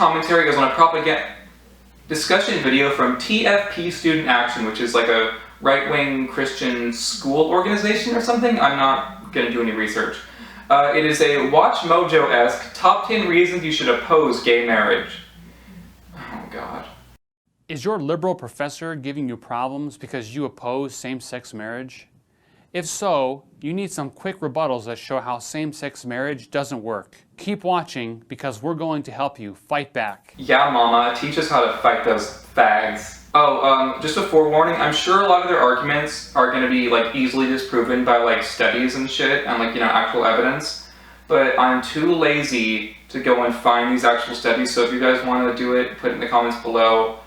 commentary is on a propaganda discussion video from TFP Student Action, which is like a right-wing Christian school organization or something. I'm not going to do any research. It is a Watch Mojo-esque top 10 reasons you should oppose gay marriage. Oh God. Is your liberal professor giving you problems because you oppose same-sex marriage? If so, you need some quick rebuttals that show how same-sex marriage doesn't work. Keep watching because we're going to help you fight back. Yeah, Mama, teach us how to fight those fags. Oh, just a forewarning, I'm sure a lot of their arguments are going to be like easily disproven by like studies and shit and like, you know, actual evidence. But I'm too lazy to go and find these actual studies, so if you guys want to do it, put it in the comments below.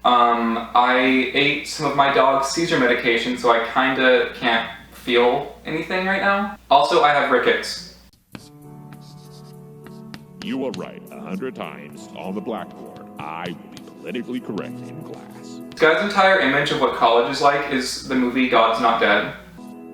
I ate some of my dog's seizure medication, so I kinda can't feel anything right now. Also, I have rickets. You are right 100 times on the blackboard. I will be politically correct in class. This guy's entire image of what college is like is the movie God's Not Dead.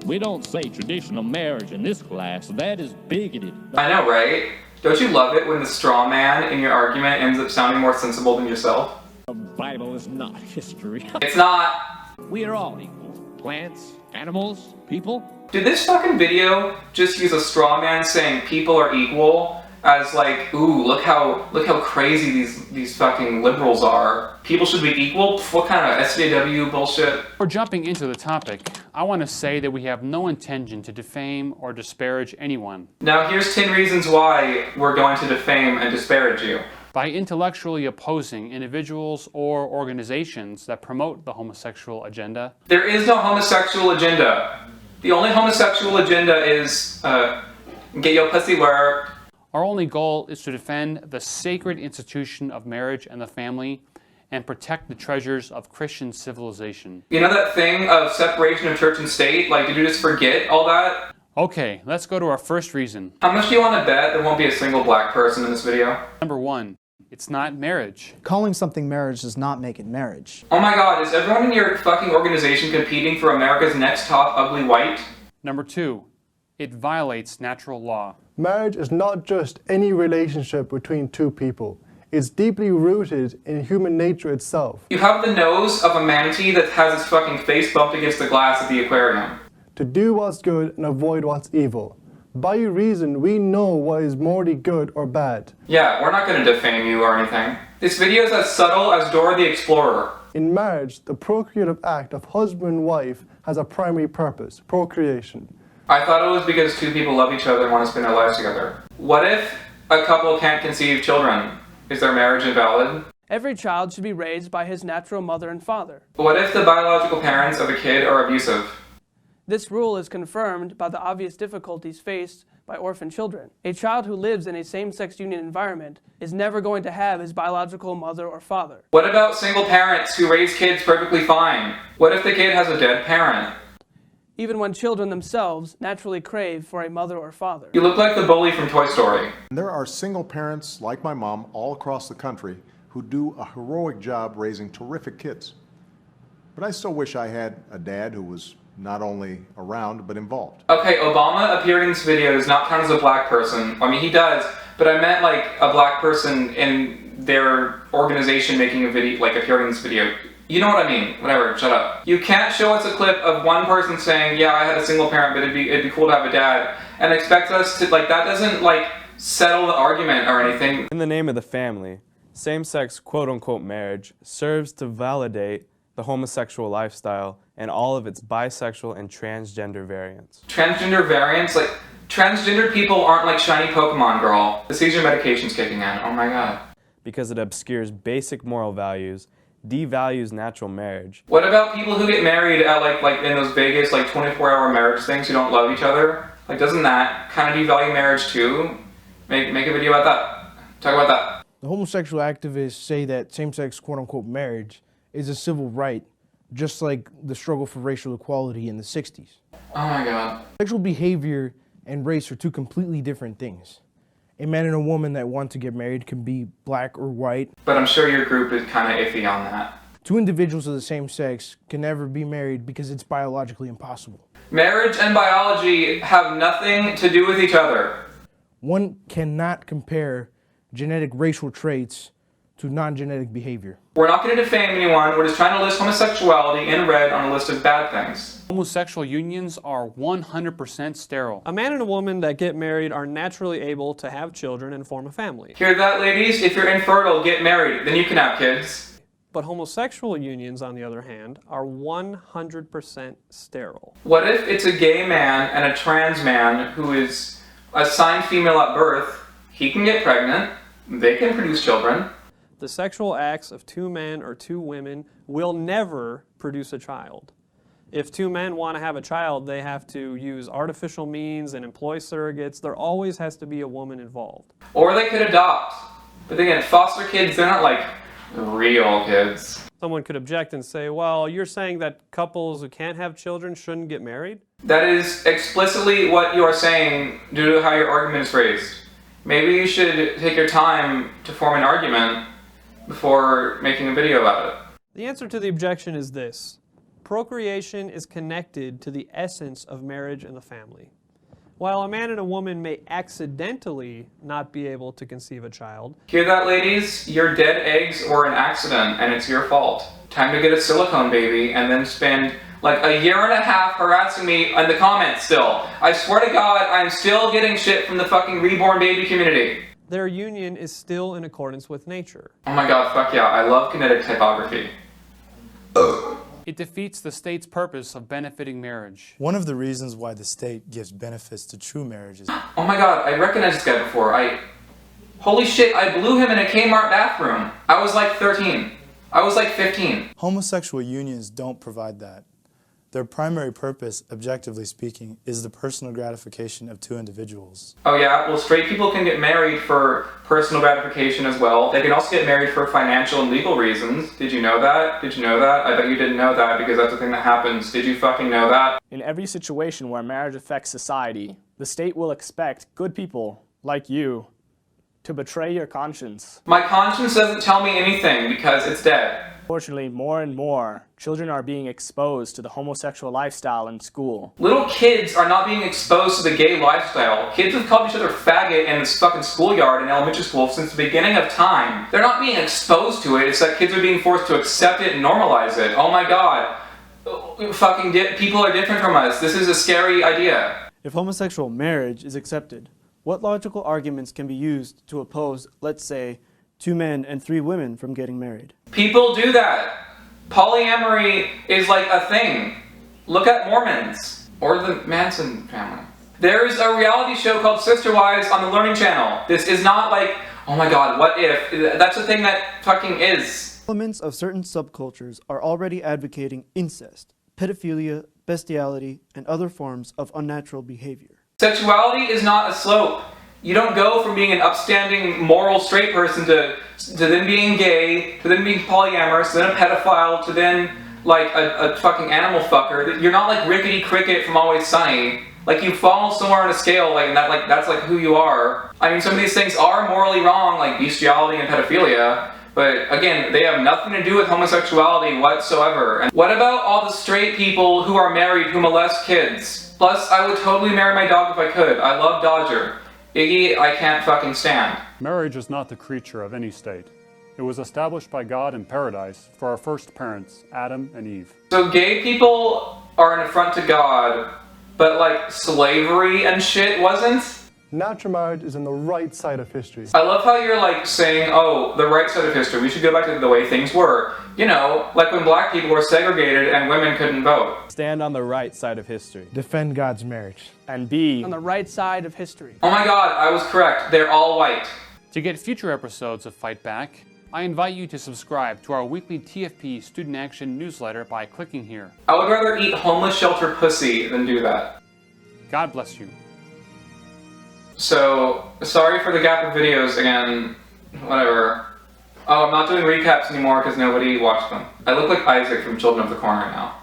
We don't say traditional marriage in this class. That is bigoted. I know, right? Don't you love it when the straw man in your argument ends up sounding more sensible than yourself? The Bible is not history. It's not. We are all equal. Plants, animals, people. Did this fucking video just use a straw man saying people are equal as like, ooh, look how crazy these fucking liberals are. People should be equal? What kind of SJW bullshit? Before jumping into the topic, I want to say that we have no intention to defame or disparage anyone. Now here's 10 reasons why we're going to defame and disparage you. By intellectually opposing individuals or organizations that promote the homosexual agenda. There is no homosexual agenda. The only homosexual agenda is, get your pussy work. Our only goal is to defend the sacred institution of marriage and the family and protect the treasures of Christian civilization. You know that thing of separation of church and state? Like, did you just forget all that? Okay, let's go to our first reason. How much do you want to bet there won't be a single black person in this video? Number 1, it's not marriage. Calling something marriage does not make it marriage. Oh my God, is everyone in your fucking organization competing for America's next top ugly white? Number 2, it violates natural law. Marriage is not just any relationship between two people. It's deeply rooted in human nature itself. You have the nose of a manatee that has its fucking face bumped against the glass at the aquarium. To do what's good and avoid what's evil. By reason, we know what is morally good or bad. Yeah, we're not gonna defame you or anything. This video is as subtle as Dora the Explorer. In marriage, the procreative act of husband and wife has a primary purpose, procreation. I thought it was because two people love each other and want to spend their lives together. What if a couple can't conceive children? Is their marriage invalid? Every child should be raised by his natural mother and father. What if the biological parents of a kid are abusive? This rule is confirmed by the obvious difficulties faced by orphan children. A child who lives in a same-sex union environment is never going to have his biological mother or father. What about single parents who raise kids perfectly fine? What if the kid has a dead parent? Even when children themselves naturally crave for a mother or father. You look like the bully from Toy Story. There are single parents like my mom all across the country who do a heroic job raising terrific kids. But I still wish I had a dad who was not only around but involved. Okay, Obama appearing in this video does not count as a black person. I mean, he does, but I meant like a black person in their organization making a video, like appearing in this video. You know what I mean. Whatever, shut up. You can't show us a clip of one person saying, yeah, I had a single parent, but it'd be cool to have a dad, and expect us to, like, that doesn't, like, settle the argument or anything. In the name of the family, same-sex quote-unquote marriage serves to validate the homosexual lifestyle and all of its bisexual and transgender variants. Transgender variants? Like, transgender people aren't like shiny Pokemon, girl. The seizure medication's kicking in. Oh my God. Because it obscures basic moral values, devalues natural marriage. What about people who get married at like in those Vegas like 24-hour marriage things who don't love each other? Like, doesn't that kind of devalue marriage too? Make a video about that. Talk about that. The homosexual activists say that same-sex quote-unquote marriage is a civil right, just like the struggle for racial equality in the 60s. Oh my God. Sexual behavior and race are two completely different things. A man and a woman that want to get married can be black or white. But I'm sure your group is kind of iffy on that. Two individuals of the same sex can never be married because it's biologically impossible. Marriage and biology have nothing to do with each other. One cannot compare genetic racial traits to non-genetic behavior. We're not going to defame anyone, we're just trying to list homosexuality in red on a list of bad things. Homosexual unions are 100% sterile. A man and a woman that get married are naturally able to have children and form a family. Hear that, ladies? If you're infertile, get married, then you can have kids. But homosexual unions, on the other hand, are 100% sterile. What if it's a gay man and a trans man who is assigned female at birth? He can get pregnant, they can produce children. The sexual acts of two men or two women will never produce a child. If two men want to have a child, they have to use artificial means and employ surrogates. There always has to be a woman involved. Or they could adopt. But again, foster kids, they're not like real kids. Someone could object and say, well, you're saying that couples who can't have children shouldn't get married? That is explicitly what you are saying due to how your argument is phrased. Maybe you should take your time to form an argument before making a video about it. The answer to the objection is this. Procreation is connected to the essence of marriage and the family. While a man and a woman may accidentally not be able to conceive a child. Hear that, ladies? Your dead eggs were an accident and it's your fault. Time to get a silicone baby and then spend like a year and a half harassing me in the comments still. I swear to God, I'm still getting shit from the fucking reborn baby community. Their union is still in accordance with nature. Oh my God, fuck yeah, I love kinetic typography. It defeats the state's purpose of benefiting marriage. One of the reasons why the state gives benefits to true marriages. Oh my God, I recognized this guy before. Holy shit, I blew him in a Kmart bathroom. I was like 13. I was like 15. Homosexual unions don't provide that. Their primary purpose, objectively speaking, is the personal gratification of two individuals. Oh yeah? Well, straight people can get married for personal gratification as well. They can also get married for financial and legal reasons. Did you know that? Did you know that? I bet you didn't know that because that's the thing that happens. Did you fucking know that? In every situation where marriage affects society, the state will expect good people, like you, to betray your conscience. My conscience doesn't tell me anything because it's dead. Unfortunately, more and more children are being exposed to the homosexual lifestyle in school. Little kids are not being exposed to the gay lifestyle. Kids have called each other faggot in this fucking schoolyard in elementary school since the beginning of time. They're not being exposed to it, it's that kids are being forced to accept it and normalize it. Oh my God. Fucking people are different from us. This is a scary idea. If homosexual marriage is accepted, what logical arguments can be used to oppose, let's say, 2 men and 3 women from getting married? People do that. Polyamory is like a thing. Look at Mormons or the Manson family. There's a reality show called Sister Wives on the Learning Channel. This is not like, oh my God, what if? That's the thing that fucking is. Elements of certain subcultures are already advocating incest, pedophilia, bestiality, and other forms of unnatural behavior. Sexuality is not a slope. You don't go from being an upstanding, moral, straight person to then being gay, to then being polyamorous, to then a pedophile, to then like a fucking animal fucker. You're not like Rickety Cricket from Always Sunny. Like you fall somewhere on a scale, like that's like who you are. I mean, some of these things are morally wrong, like bestiality and pedophilia. But again, they have nothing to do with homosexuality whatsoever. And what about all the straight people who are married who molest kids? Plus, I would totally marry my dog if I could. I love Dodger. Iggy, I can't fucking stand. Marriage is not the creature of any state. It was established by God in paradise for our first parents, Adam and Eve. So gay people are an affront to God, but like slavery and shit wasn't? Natural marriage is on the right side of history. I love how you're like saying, oh, the right side of history. We should go back to the way things were. You know, like when black people were segregated and women couldn't vote. Stand on the right side of history. Defend God's marriage. And be on the right side of history. Oh my God, I was correct. They're all white. To get future episodes of Fight Back, I invite you to subscribe to our weekly TFP Student Action newsletter by clicking here. I would rather eat homeless shelter pussy than do that. God bless you. So, sorry for the gap of videos again, whatever. Oh, I'm not doing recaps anymore because nobody watched them. I look like Isaac from Children of the Corn right now.